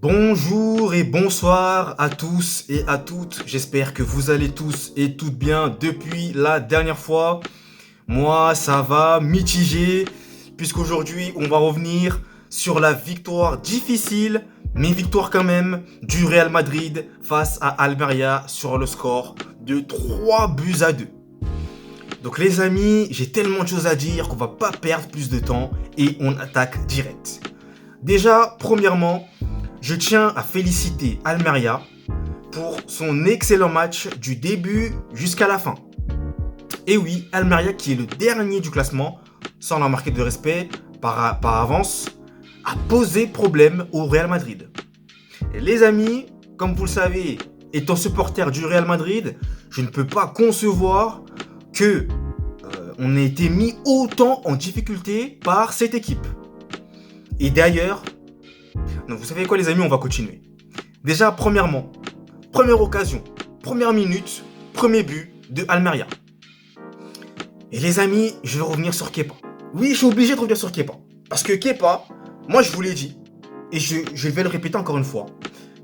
Bonjour et bonsoir à tous et à toutes. J'espère que vous allez tous et toutes bien depuis la dernière fois. Moi, ça va mitigé, puisqu'aujourd'hui, on va revenir sur la victoire difficile, mais victoire quand même, du Real Madrid face à Almeria sur le score de 3 buts à 2. Donc les amis, j'ai tellement de choses à dire qu'on va pas perdre plus de temps et on attaque direct. Déjà, premièrement, je tiens à féliciter Almeria pour son excellent match du début jusqu'à la fin. Et oui, Almeria qui est le dernier du classement, sans leur marquer de respect par avance, a posé problème au Real Madrid. Et les amis, comme vous le savez, étant supporter du Real Madrid, je ne peux pas concevoir que on ait été mis autant en difficulté par cette équipe. Et d'ailleurs, donc vous savez quoi les amis, on va continuer. Déjà, premièrement, première occasion, première minute, premier but de Almeria. Et les amis, je vais revenir sur Kepa. Oui, je suis obligé de revenir sur Kepa. Parce que Kepa, moi je vous l'ai dit, et je vais le répéter encore une fois,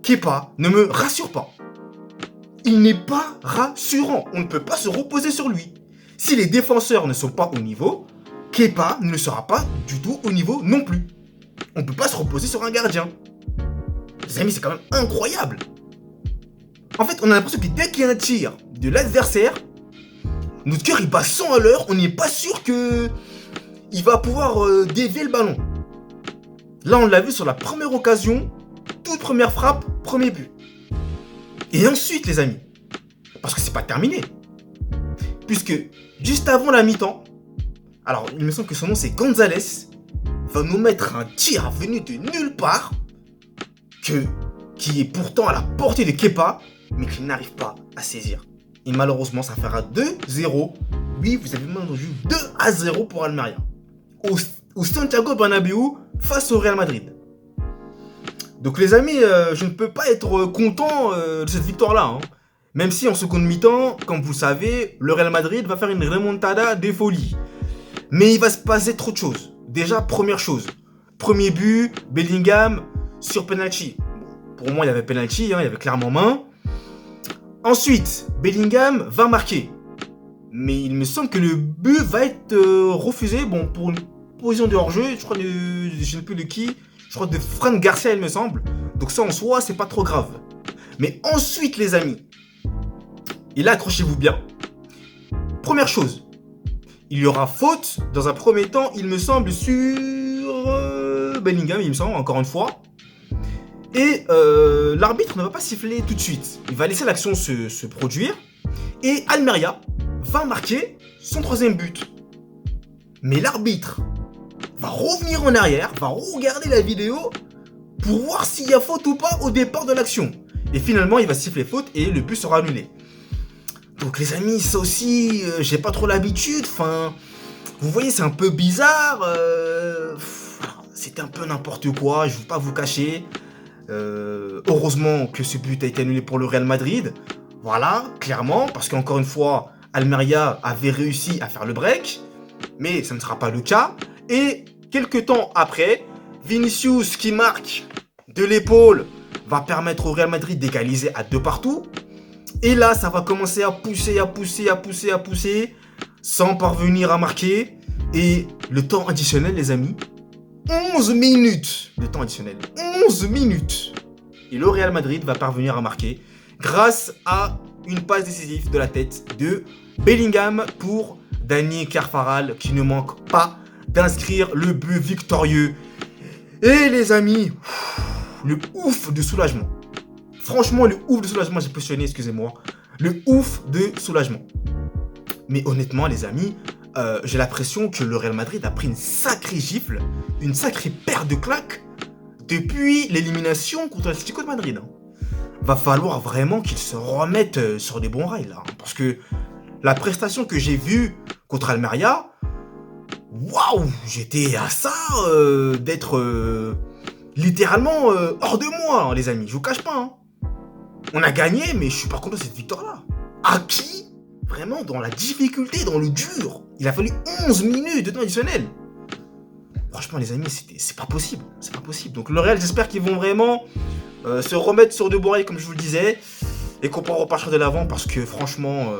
Kepa ne me rassure pas. Il n'est pas rassurant, on ne peut pas se reposer sur lui. Si les défenseurs ne sont pas au niveau, Kepa ne sera pas du tout au niveau non plus. On ne peut pas se reposer sur un gardien. Les amis, c'est quand même incroyable. En fait, on a l'impression que dès qu'il y a un tir de l'adversaire, notre cœur il bat 100 à l'heure, on n'est pas sûr que il va pouvoir dévier le ballon. Là, on l'a vu sur la première occasion, toute première frappe, premier but. Et ensuite, les amis, parce que c'est pas terminé, puisque juste avant la mi-temps, alors il me semble que son nom c'est Gonzalez, va nous mettre un tir venu de nulle part, qui est pourtant à la portée de Kepa, mais qu'il n'arrive pas à saisir. Et malheureusement, ça fera 2-0. Oui, vous avez bien entendu, 2-0 pour Almeria. Au Santiago Bernabéu face au Real Madrid. Donc les amis, je ne peux pas être content de cette victoire-là. Hein. Même si en seconde mi-temps, comme vous le savez, le Real Madrid va faire une remontada des folies. Mais il va se passer trop de choses. Déjà, première chose. Premier but, Bellingham sur penalty. Pour moi, il y avait penalty, hein, il y avait clairement main. Ensuite, Bellingham va marquer. Mais il me semble que le but va être refusé pour une position de hors-jeu. Je crois je ne sais plus de qui. Je crois de Fran Garcia, il me semble. Donc ça, en soi, c'est pas trop grave. Mais ensuite, les amis, et là, accrochez-vous bien. Première chose, il y aura faute, dans un premier temps, il me semble, sur Bellingham, il me semble, encore une fois. Et l'arbitre ne va pas siffler tout de suite. Il va laisser l'action se produire. Et Almeria va marquer son troisième but. Mais l'arbitre va revenir en arrière, va regarder la vidéo pour voir s'il y a faute ou pas au départ de l'action. Et finalement, il va siffler faute et le but sera annulé. Donc les amis, ça aussi, j'ai pas trop l'habitude. Enfin, vous voyez, c'est un peu bizarre. C'était un peu n'importe quoi, je ne vais pas vous cacher. Heureusement que ce but a été annulé pour le Real Madrid. Voilà, clairement, parce qu'encore une fois, Almeria avait réussi à faire le break. Mais ça ne sera pas le cas. Et quelques temps après, Vinicius qui marque de l'épaule va permettre au Real Madrid d'égaliser à 2 partout. Et là, ça va commencer à pousser, sans parvenir à marquer. Et le temps additionnel, les amis, 11 minutes. Le temps additionnel, 11 minutes. Et le Real Madrid va parvenir à marquer grâce à une passe décisive de la tête de Bellingham pour Dani Carvajal qui ne manque pas d'inscrire le but victorieux. Et les amis, le ouf de soulagement. Franchement, le ouf de soulagement, j'ai positionné, excusez-moi. Le ouf de soulagement. Mais honnêtement, les amis, j'ai l'impression que le Real Madrid a pris une sacrée gifle, une sacrée paire de claques depuis l'élimination contre l'Atlético de Madrid. Va falloir vraiment qu'ils se remettent sur des bons rails là. Parce que la prestation que j'ai vue contre Almeria, waouh, j'étais à ça d'être littéralement hors de moi, hein, les amis. Je vous cache pas. Hein. On a gagné, mais je suis pas content de cette victoire-là. À qui? Vraiment dans la difficulté, dans le dur. Il a fallu 11 minutes de temps additionnel. Franchement, les amis, c'est pas possible. C'est pas possible. Donc, le Real, j'espère qu'ils vont vraiment se remettre sur de bons rails, comme je vous le disais, et qu'on peut repartir de l'avant, parce que franchement,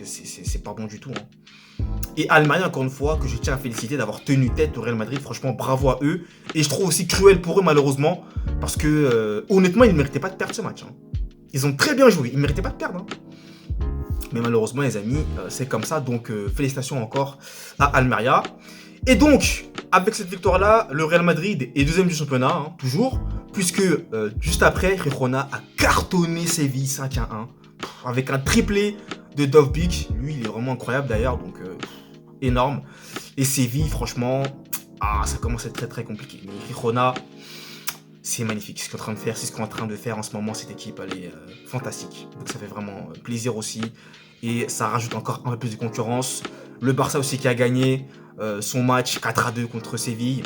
c'est pas bon du tout. Hein. Et Almeria, encore une fois, que je tiens à féliciter d'avoir tenu tête au Real Madrid. Franchement, bravo à eux. Et je trouve aussi cruel pour eux, malheureusement, parce que, honnêtement, ils ne méritaient pas de perdre ce match. Hein. Ils ont très bien joué, ils ne méritaient pas de perdre. Hein. Mais malheureusement, les amis, c'est comme ça. Donc, félicitations encore à Almeria. Et donc, avec cette victoire-là, le Real Madrid est deuxième du championnat, hein, toujours, puisque juste après, Girona a cartonné Séville 5-1, avec un triplé de Dovbyk. Lui, il est vraiment incroyable d'ailleurs, donc énorme. Et Séville, franchement, ça commence à être très très compliqué. Mais Girona, c'est magnifique ce qu'on est en train de faire, c'est ce qu'on est en train de faire en ce moment, cette équipe, elle est fantastique. Donc ça fait vraiment plaisir aussi, et ça rajoute encore un peu plus de concurrence. Le Barça aussi qui a gagné son match 4-2 contre Séville.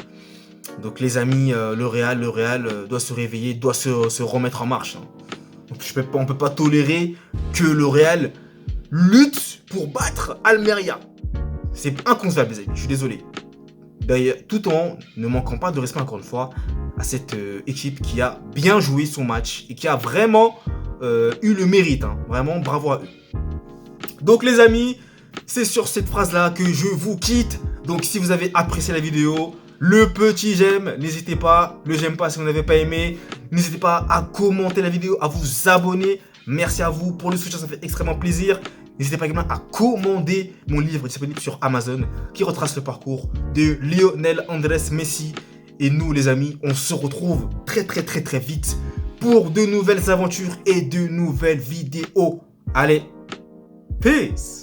Donc les amis, le Real doit se réveiller, doit se remettre en marche. Hein. Donc, on ne peut pas tolérer que le Real lutte pour battre Almeria. C'est inconcevable les amis, je suis désolé. D'ailleurs, tout en ne manquant pas de respect encore une fois à cette équipe qui a bien joué son match et qui a vraiment eu le mérite. Hein. Vraiment, bravo à eux. Donc les amis, c'est sur cette phrase-là que je vous quitte. Donc si vous avez apprécié la vidéo, le petit j'aime, n'hésitez pas, le j'aime pas si vous n'avez pas aimé. N'hésitez pas à commenter la vidéo, à vous abonner. Merci à vous pour le soutien, ça fait extrêmement plaisir. N'hésitez pas également à commander mon livre disponible sur Amazon qui retrace le parcours de Lionel Andrés Messi. Et nous les amis, on se retrouve très vite pour de nouvelles aventures et de nouvelles vidéos. Allez, peace!